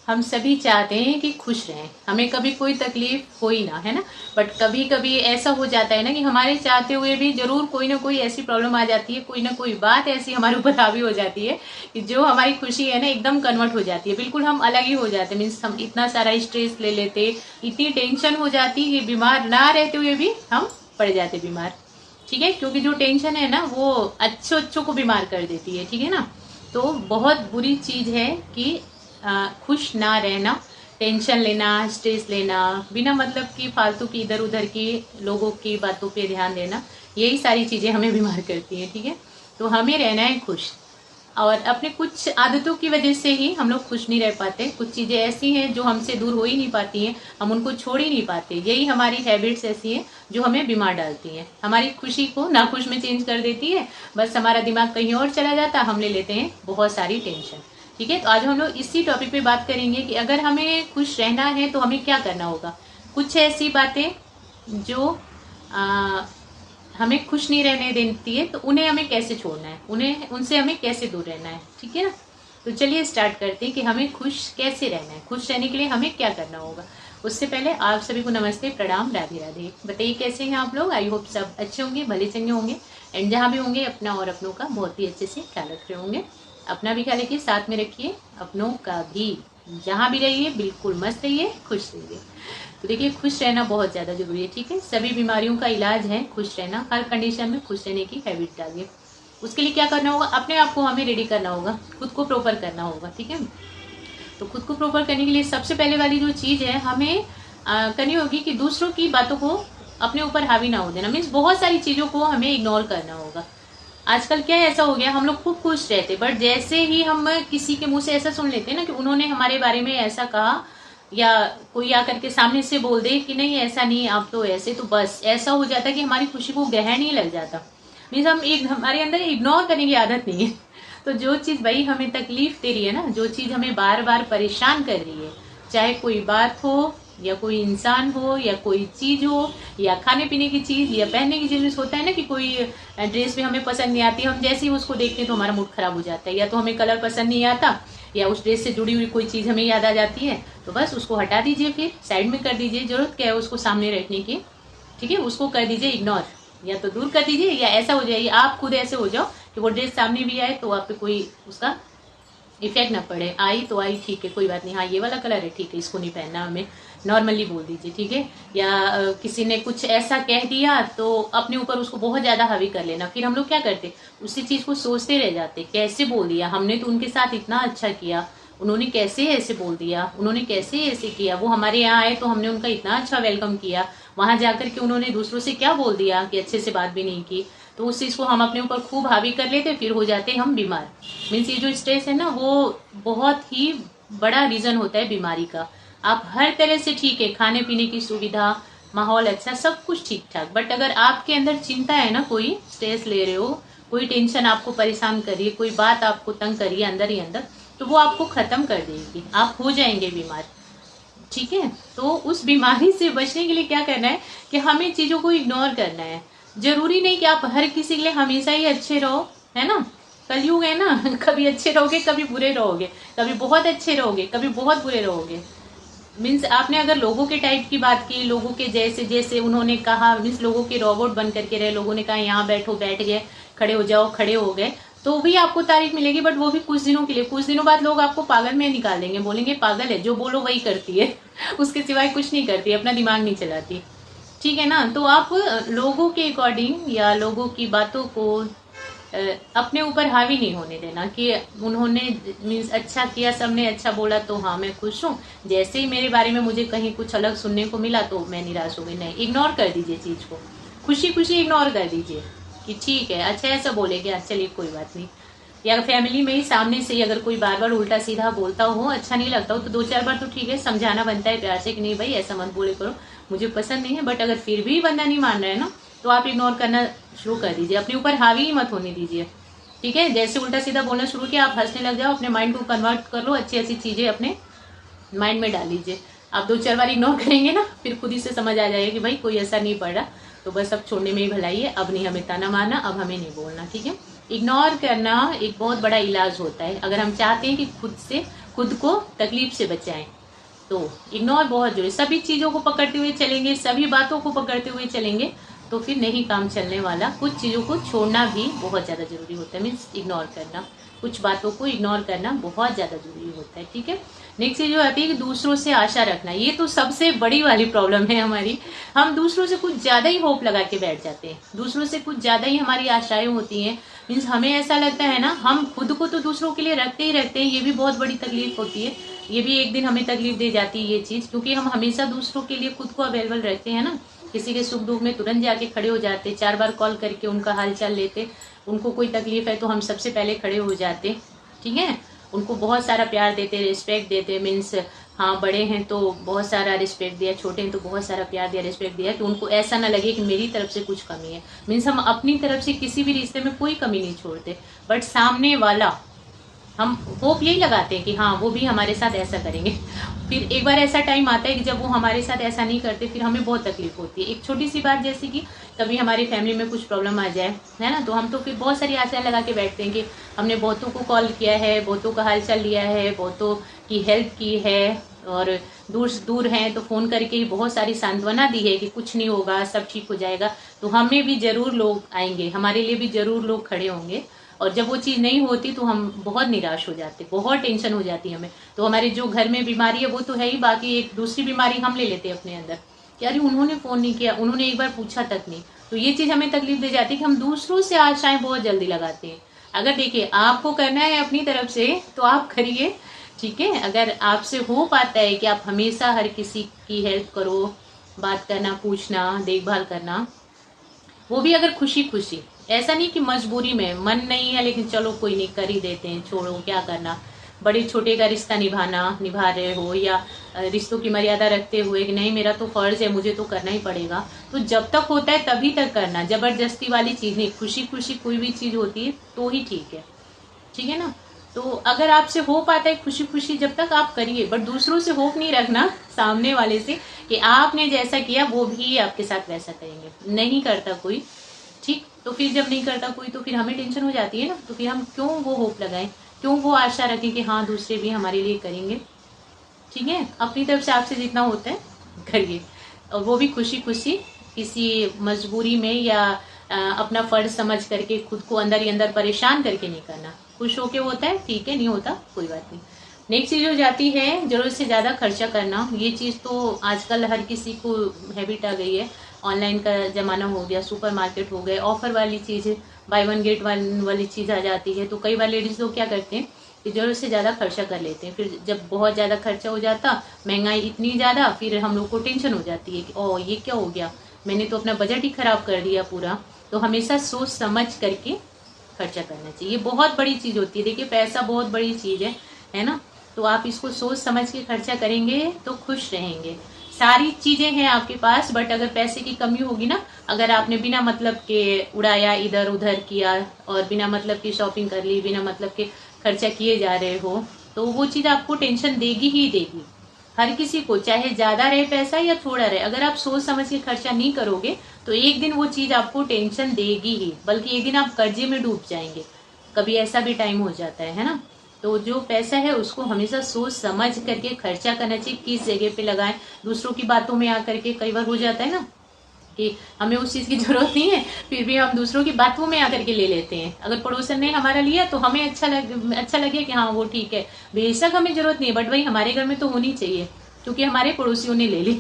हम सभी चाहते हैं कि खुश रहें, हमें कभी कोई तकलीफ हो ही ना, है ना। बट कभी कभी ऐसा हो जाता है ना कि हमारे चाहते हुए भी जरूर कोई ना कोई ऐसी प्रॉब्लम आ जाती है, कोई ना कोई बात ऐसी हमारे ऊपर हावी हो जाती है कि जो हमारी खुशी है ना एकदम कन्वर्ट हो जाती है, बिल्कुल हम अलग ही हो जाते हैं। मीन्स हम इतना सारा स्ट्रेस ले लेते, इतनी टेंशन हो जाती कि बीमार ना रहते हुए भी हम पड़ जाते बीमार। ठीक है, क्योंकि जो टेंशन है ना वो अच्छों अच्छों को बीमार कर देती है, ठीक है ना। तो बहुत बुरी चीज है कि खुश ना रहना, टेंशन लेना, स्ट्रेस लेना, बिना मतलब की फालतू की इधर उधर की लोगों की बातों पे ध्यान देना, यही सारी चीजें हमें बीमार करती हैं। ठीक है, तो हमें रहना है खुश। और अपने कुछ आदतों की वजह से ही हम लोग खुश नहीं रह पाते। कुछ चीजें ऐसी हैं जो हमसे दूर हो ही नहीं पाती हैं, हम उनको छोड़ ही नहीं पाते। यही हमारी हैबिट्स ऐसी हैं जो हमें बीमार डालती हैं, हमारी खुशी को नाखुश में चेंज कर देती है। बस हमारा दिमाग कहीं और चला जाता, हम ले लेते हैं बहुत सारी टेंशन। ठीक है, तो आज हम लोग इसी टॉपिक पे बात करेंगे कि अगर हमें खुश रहना है तो हमें क्या करना होगा। कुछ ऐसी बातें जो हमें खुश नहीं रहने देती है, तो उन्हें हमें कैसे छोड़ना है, उन्हें उनसे हमें कैसे दूर रहना है। ठीक है ना, तो चलिए स्टार्ट करते हैं कि हमें खुश कैसे रहना है, खुश रहने के लिए हमें क्या करना होगा। उससे पहले आप सभी को नमस्ते, प्रणाम, राधे राधे। बताइए कैसे हैं आप लोग। आई होप सब अच्छे होंगे, भले चंगे होंगे, एंड जहाँ भी होंगे अपना और अपनों का बहुत ही अच्छे से ख्याल रख रहे होंगे। अपना भी ख्याल रखिए, साथ में रखिए अपनों का भी। जहाँ भी रहिए बिल्कुल मस्त रहिए, खुश रहिए। तो देखिए, खुश रहना बहुत ज़्यादा जरूरी है। ठीक है, सभी बीमारियों का इलाज है खुश रहना। हर कंडीशन में खुश रहने की हैबिट डालिए। उसके लिए क्या करना होगा, अपने आप को हमें रेडी करना होगा, खुद को प्रॉपर करना होगा। ठीक है, तो खुद को प्रॉपर करने के लिए सबसे पहले वाली जो चीज़ है हमें करनी होगी कि दूसरों की बातों को अपने ऊपर हावी ना हो देना। मीन्स बहुत सारी चीज़ों को हमें इग्नोर करना होगा। आजकल क्या ऐसा हो गया, हम लोग खूब खुश रहते, बट जैसे ही हम किसी के मुंह से ऐसा सुन लेते हैं ना कि उन्होंने हमारे बारे में ऐसा कहा, या कोई आकर के सामने से बोल दे कि नहीं ऐसा नहीं, आप तो ऐसे, तो बस ऐसा हो जाता है कि हमारी खुशी को ग्रहण ही लग जाता। मीन्स हमारे अंदर इग्नोर करने की आदत नहीं है। तो जो चीज भाई हमें तकलीफ दे रही है ना, जो चीज हमें बार बार परेशान कर रही है, चाहे कोई बात हो या कोई इंसान हो या कोई चीज हो या खाने पीने की चीज या पहनने की चीज। होता है ना कि कोई ड्रेस भी हमें पसंद नहीं आती, हम जैसे ही उसको देखते हैं तो हमारा मूड खराब हो जाता है, या तो हमें कलर पसंद नहीं आता, या उस ड्रेस से जुड़ी हुई कोई चीज हमें याद आ जाती है, तो बस उसको हटा दीजिए, फिर साइड में कर दीजिए। जरूरत क्या है उसको सामने रखने की। ठीक है, उसको कर दीजिए इग्नोर, या तो दूर कर दीजिए, या ऐसा हो जाइए आप खुद ऐसे हो जाओ कि वो ड्रेस सामने भी आए तो आप पे कोई उसका इफेक्ट ना पड़े। आई तो आई, ठीक है कोई बात नहीं, हाँ ये वाला कलर है, ठीक है इसको नहीं पहनना, हमें नॉर्मली बोल दीजिए। ठीक है, या किसी ने कुछ ऐसा कह दिया तो अपने ऊपर उसको बहुत ज्यादा हावी कर लेना। फिर हम लोग क्या करते, उसी चीज को सोचते रह जाते, कैसे बोल दिया हमने, तो उनके साथ इतना अच्छा किया, उन्होंने कैसे ऐसे बोल दिया, उन्होंने कैसे ऐसे किया, वो हमारे यहाँ आए तो हमने उनका इतना अच्छा वेलकम किया, वहां जाकर के उन्होंने दूसरों से क्या बोल दिया कि अच्छे से बात भी नहीं की। तो उस चीज को हम अपने ऊपर खूब हावी कर लेते, फिर हो जाते हम बीमार। मीन्स ये जो स्ट्रेस है ना वो बहुत ही बड़ा रीजन होता है बीमारी का। आप हर तरह से ठीक है, खाने पीने की सुविधा, माहौल अच्छा, सब कुछ ठीक ठाक, बट अगर आपके अंदर चिंता है ना, कोई स्ट्रेस ले रहे हो, कोई टेंशन आपको परेशान कर रही है, कोई बात आपको तंग कर रही है अंदर ही अंदर, तो वो आपको खत्म कर देगी, आप हो जाएंगे बीमार। ठीक है, तो उस बीमारी से बचने के लिए क्या करना है कि हमें चीजों को इग्नोर करना है। जरूरी नहीं कि आप हर किसी के लिए हमेशा ही अच्छे रहो, है ना। कलयुग है ना, कभी अच्छे रहोगे कभी बुरे रहोगे, कभी बहुत अच्छे रहोगे कभी बहुत बुरे रहोगे। मीन्स आपने अगर लोगों के टाइप की बात की, लोगों के जैसे जैसे उन्होंने कहा, मीन्स लोगों के रोबोट बन करके रहे, लोगों ने कहा यहाँ बैठो बैठ गए, खड़े हो जाओ खड़े हो गए, तो भी आपको तारीफ मिलेगी, बट वो भी कुछ दिनों के लिए। कुछ दिनों बाद लोग आपको पागल में निकाल देंगे, बोलेंगे पागल है, जो बोलो वही करती है उसके सिवाय कुछ नहीं करती, अपना दिमाग नहीं चलाती। ठीक है ना, तो आप लोगों के अकॉर्डिंग या लोगों की बातों को अपने ऊपर हावी नहीं होने देना कि उन्होंने मीन्स अच्छा किया, सबने अच्छा बोला तो हाँ मैं खुश हूँ, जैसे ही मेरे बारे में मुझे कहीं कुछ अलग सुनने को मिला तो मैं निराश हो गई। नहीं, इग्नोर कर दीजिए चीज को, खुशी खुशी इग्नोर कर दीजिए कि ठीक है अच्छा ऐसा बोलेगा, चलिए कोई बात नहीं। या फैमिली में ही सामने से ही अगर कोई बार बार उल्टा सीधा बोलता हो, अच्छा नहीं लगता हो, तो 2-4 बार तो ठीक है समझाना बनता है प्यार से कि नहीं भाई ऐसा मत बोले करो, मुझे पसंद नहीं है। बट अगर फिर भी बंदा नहीं मान रहा है ना, तो आप इग्नोर करना शुरू कर दीजिए, अपने ऊपर हावी ही मत होने दीजिए। ठीक है, जैसे उल्टा सीधा बोलना शुरू किया आप हंसने लग जाओ, अपने माइंड को कन्वर्ट कर लो, अच्छी अच्छी चीजें अपने माइंड में डाल लीजिए। आप 2-4 बार इग्नोर करेंगे ना, फिर खुद ही से समझ आ जाएगा कि भाई कोई असर नहीं पड़ रहा, तो बस अब छोड़ने में ही भलाई है, अब नहीं हमें ताना मारना, अब हमें नहीं बोलना। ठीक है, इग्नोर करना एक बहुत बड़ा इलाज होता है। अगर हम चाहते हैं कि खुद से खुद को तकलीफ से बचाएं। तो इग्नोर बहुत जरूरी, सभी चीज़ों को पकड़ते हुए चलेंगे, सभी बातों को पकड़ते हुए चलेंगे तो फिर नहीं काम चलने वाला। कुछ चीज़ों को छोड़ना भी बहुत ज़्यादा जरूरी होता है, मीन्स इग्नोर करना, कुछ बातों को इग्नोर करना बहुत ज़्यादा जरूरी होता है। ठीक है, नेक्स्ट चीज़ जो आती है कि दूसरों से आशा रखना। ये तो सबसे बड़ी वाली प्रॉब्लम है हमारी। हम दूसरों से कुछ ज़्यादा ही होप लगा के बैठ जाते हैं, दूसरों से कुछ ज़्यादा ही हमारी आशाएं होती हैं। मीन्स हमें ऐसा लगता है ना, हम खुद को तो दूसरों के लिए रखते ही रखते हैं, ये भी बहुत बड़ी तकलीफ होती है, ये भी एक दिन हमें तकलीफ दे जाती है ये चीज़, क्योंकि हम हमेशा दूसरों के लिए खुद को अवेलेबल रखते हैं ना। किसी के सुख दुख में तुरंत जाके खड़े हो जाते, 4 बार कॉल करके उनका हाल चाल लेते, उनको कोई तकलीफ है तो हम सबसे पहले खड़े हो जाते। ठीक है, उनको बहुत सारा प्यार देते, रिस्पेक्ट देते, मीन्स हाँ बड़े हैं तो बहुत सारा रिस्पेक्ट दिया, छोटे हैं तो बहुत सारा प्यार दिया, रिस्पेक्ट दिया, कि उनको ऐसा ना लगे कि मेरी तरफ से कुछ कमी है। मीन्स हम अपनी तरफ से किसी भी रिश्ते में कोई कमी नहीं छोड़ते, बट सामने वाला हम होप यही लगाते हैं कि हाँ वो भी हमारे साथ ऐसा करेंगे। फिर एक बार ऐसा टाइम आता है कि जब वो हमारे साथ ऐसा नहीं करते, फिर हमें बहुत तकलीफ होती है। एक छोटी सी बात, जैसे कि कभी हमारी फैमिली में कुछ प्रॉब्लम आ जाए, है ना, तो हम तो फिर बहुत सारी आशाएं लगा के बैठते हैं कि हमने बहुतों को कॉल किया है, बहुतों का हाल चाल लिया है, बहुतों की हेल्प की है, और दूर हैं तो फ़ोन करके ही बहुत सारी सांत्वना दी है कि कुछ नहीं होगा, सब ठीक हो जाएगा। तो हमें भी ज़रूर लोग आएंगे, हमारे लिए भी ज़रूर लोग खड़े होंगे, और जब वो चीज़ नहीं होती तो हम बहुत निराश हो जाते, बहुत टेंशन हो जाती है हमें। तो हमारे जो घर में बीमारी है वो तो है ही, बाकी एक दूसरी बीमारी हम ले लेते हैं अपने अंदर कि अरे उन्होंने फ़ोन नहीं किया, उन्होंने एक बार पूछा तक नहीं। तो ये चीज़ हमें तकलीफ दे जाती है कि हम दूसरों से आशाएं बहुत जल्दी लगाते हैं। अगर देखिए आपको करना है अपनी तरफ से तो आप करिए, ठीक है। अगर आपसे हो पाता है कि आप हमेशा हर किसी की हेल्प करो, बात करना, पूछना, देखभाल करना, वो भी अगर खुशी खुशी, ऐसा नहीं कि मजबूरी में, मन नहीं है लेकिन चलो कोई नहीं कर ही देते हैं, छोड़ो क्या करना, बड़े छोटे का रिश्ता निभा रहे हो, या रिश्तों की मर्यादा रखते हुए कि नहीं मेरा तो फर्ज है, मुझे तो करना ही पड़ेगा, तो जब तक होता है तभी तक करना, जबरदस्ती वाली चीज नहीं। खुशी खुशी कोई भी चीज होती है तो ही ठीक है ना। तो अगर आपसे हो पाता है खुशी खुशी, जब तक आप करिए, बट दूसरों से होप नहीं रखना सामने वाले से कि आपने जैसा किया वो भी आपके साथ वैसा करेंगे, नहीं करता कोई, ठीक। तो फिर जब नहीं करता कोई तो फिर हमें टेंशन हो जाती है ना, तो फिर हम क्यों वो होप लगाएं, क्यों वो आशा रखें कि हाँ दूसरे भी हमारे लिए करेंगे। ठीक है, अपनी तरफ से आपसे जितना होता है करिए, और वो भी खुशी खुशी, किसी मजबूरी में या अपना फर्ज समझ करके, खुद को अंदर ही अंदर परेशान करके नहीं करना। खुश होके होता है ठीक है, नहीं होता कोई बात नहीं। नेक्स्ट चीज हो जाती है जरूरत से ज्यादा खर्चा करना। ये चीज तो आजकल हर किसी को हैबिट आ गई है, ऑनलाइन का जमाना हो गया, सुपरमार्केट हो गए, ऑफर वाली चीज, बाय वन गेट वन वाली चीज आ जाती है। तो कई बार लेडीज लोग क्या करते हैं कि जरूरत से ज्यादा खर्चा कर लेते हैं, फिर जब बहुत ज्यादा खर्चा हो जाता, महंगाई इतनी ज्यादा, फिर हम लोग को टेंशन हो जाती है कि ओ ये क्या हो गया, मैंने तो अपना बजट ही खराब कर दिया पूरा। तो हमेशा सोच समझ करके खर्चा करना चाहिए, बहुत बड़ी चीज होती है। देखिए पैसा बहुत बड़ी चीज है ना, तो आप इसको सोच समझ के खर्चा करेंगे तो खुश रहेंगे। सारी चीजें हैं आपके पास, बट अगर पैसे की कमी होगी ना, अगर आपने बिना मतलब के उड़ाया, इधर उधर किया, और बिना मतलब की शॉपिंग कर ली, बिना मतलब के खर्चा किए जा रहे हो, तो वो चीज आपको टेंशन देगी ही देगी। हर किसी को, चाहे ज्यादा रहे पैसा या थोड़ा रहे, अगर आप सोच समझ के खर्चा नहीं करोगे तो एक दिन वो चीज आपको टेंशन देगी ही, बल्कि एक दिन आप कर्जे में डूब जाएंगे। कभी ऐसा भी टाइम हो जाता है ना। तो जो पैसा है उसको हमेशा सोच समझ करके खर्चा करना चाहिए, किस जगह पे लगाएं। दूसरों की बातों में आकर के कई बार हो जाता है ना कि हमें उस चीज की जरूरत नहीं है, फिर भी हम दूसरों की बातों में आकर के ले लेते हैं। अगर पड़ोसन ने हमारा लिया तो हमें अच्छा लगे कि हाँ वो ठीक है, बेशक हमें जरूरत नहीं है, बट वही हमारे घर में तो होनी चाहिए क्योंकि हमारे पड़ोसियों ने ले ली।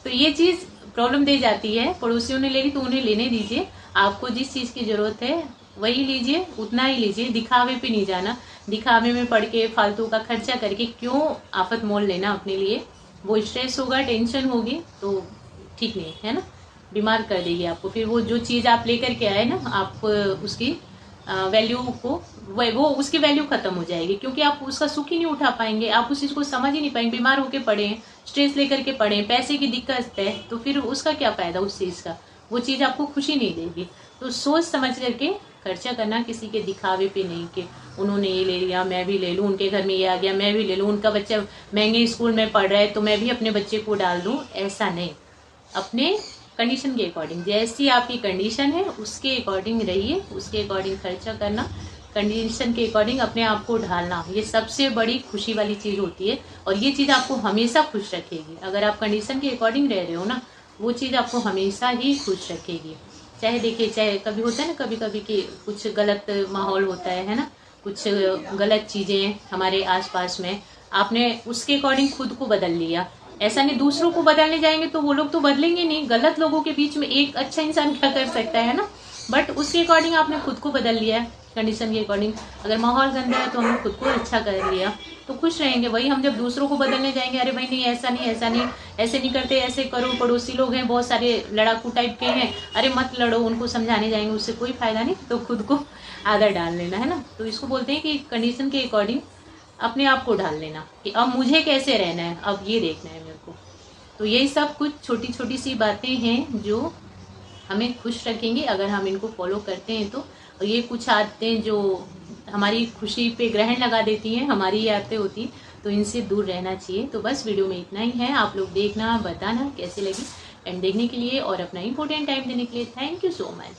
तो ये चीज प्रॉब्लम दे जाती है। पड़ोसियों ने ले ली तो उन्हें लेने दीजिए, आपको जिस चीज की जरूरत है वही लीजिए, उतना ही लीजिए, दिखावे पे नहीं जाना। दिखावे में पड़ के फालतू का खर्चा करके क्यों आफत मोल लेना अपने लिए, वो स्ट्रेस होगा, टेंशन होगी, तो ठीक नहीं है ना, बीमार कर देगी आपको। फिर वो जो चीज आप लेकर के आए ना, आप उसकी वैल्यू को, वो उसकी वैल्यू खत्म हो जाएगी, क्योंकि आप उसका सुख ही नहीं उठा पाएंगे, आप उस चीज को समझ ही नहीं पाएंगे। बीमार होके पड़े, स्ट्रेस लेकर के पड़े, पैसे की दिक्कत है, तो फिर उसका क्या फायदा उस चीज का, वो चीज आपको खुशी नहीं देगी। तो सोच समझ करके खर्चा करना, किसी के दिखावे पे नहीं कि उन्होंने ये ले लिया मैं भी ले लूं, उनके घर में ये आ गया मैं भी ले लूं, उनका बच्चा महंगे स्कूल में पढ़ रहा है तो मैं भी अपने बच्चे को डाल दूं, ऐसा नहीं। अपने कंडीशन के अकॉर्डिंग, जैसी आपकी कंडीशन है उसके अकॉर्डिंग रहिए, उसके अकॉर्डिंग खर्चा करना कंडीशन के अकॉर्डिंग अपने आप को ढालना, ये सबसे बड़ी खुशी वाली चीज़ होती है। और ये चीज़ आपको हमेशा खुश रखेगी। अगर आप कंडीशन के अकॉर्डिंग रह रहे हो ना, वो चीज़ आपको हमेशा ही खुश रखेगी। चाहे देखिए, चाहे कभी होता है ना, कभी कभी कि कुछ गलत माहौल होता है ना, कुछ गलत चीज़ें हमारे आसपास में, आपने उसके अकॉर्डिंग खुद को बदल लिया। ऐसा नहीं दूसरों को बदलने जाएंगे तो वो लोग तो बदलेंगे नहीं। गलत लोगों के बीच में एक अच्छा इंसान क्या कर सकता है ना, बट उसके अकॉर्डिंग आपने खुद को बदल लिया है, कंडीशन के अकॉर्डिंग। अगर माहौल गंदा है तो हमने खुद को अच्छा कर लिया, तो खुश रहेंगे। वही हम जब दूसरों को बदलने जाएंगे, अरे भाई नहीं ऐसा नहीं, ऐसा नहीं, ऐसे नहीं करते, ऐसे करो, पड़ोसी लोग हैं बहुत सारे लड़ाकू टाइप के हैं, अरे मत लड़ो, उनको समझाने जाएंगे, उससे कोई फायदा नहीं। तो खुद को आदत डाल लेना है ना। तो इसको बोलते हैं कि कंडीशन के अकॉर्डिंग अपने आप को ढाल लेना, कि अब मुझे कैसे रहना है, अब ये देखना है मेरे को। तो यही सब कुछ छोटी छोटी सी बातें हैं जो हमें खुश रखेंगे अगर हम इनको फॉलो करते हैं तो। और ये कुछ आदतें जो हमारी खुशी पे ग्रहण लगा देती हैं, हमारी ये आदतें होती हैं, तो इनसे दूर रहना चाहिए। तो बस वीडियो में इतना ही है। आप लोग देखना, बताना कैसे लगी, एंड देखने के लिए और अपना इंपॉर्टेंट टाइम देने के लिए थैंक यू सो मच।